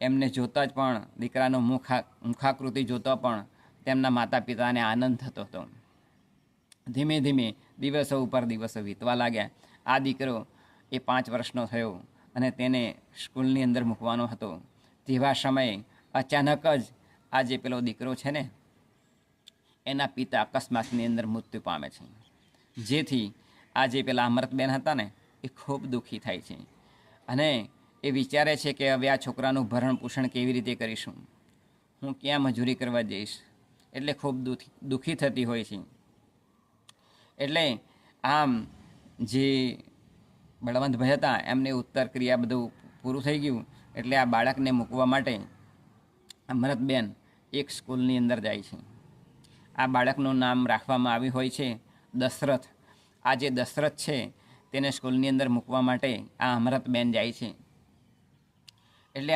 એમને જોતાં જ પણ દીકરાનો મુખાકૃતિ જોતો પણ તેમના માતા પિતાને આનંદ થતો હતો. ધીમે ધીમે દિવસો ઉપર દિવસો વીતવા લાગ્યા. આ દીકરો એ 5 વર્ષનો થયો અને તેને સ્કૂલની અંદર મૂકવાનો હતો. તેવા સમયે અચાનક જ આ જે પેલો દીકરો છે ને એના પિતા અકસ્માતની અંદર મૃત્યુ પામે છે. જેથી આ જે પેલા અમૃતબેન હતા ને એ ખૂબ દુઃખી થાય છે અને એ વિચારે છે કે હવે આ છોકરાનું ભરણ પોષણ કેવી રીતે કરીશું, હું ક્યાં મજૂરી કરવા જઈશ, એટલે ખૂબ દુઃખી થતી હોય છે. એટલે આમ જે બળવંતભાઈ હતા એમને ઉત્તર ક્રિયા બધું પૂરું થઈ ગયું. એટલે આ બાળકને મૂકવા માટે અમૃતબેન એક સ્કૂલની અંદર જાય છે. આ બાળકનું નામ રાખવામાં આવ્યું હોય છે દશરથ. આ જે દશરથ છે તેને સ્કૂલની અંદર મૂકવા માટે આ અમૃતબેન જાય છે. એટલે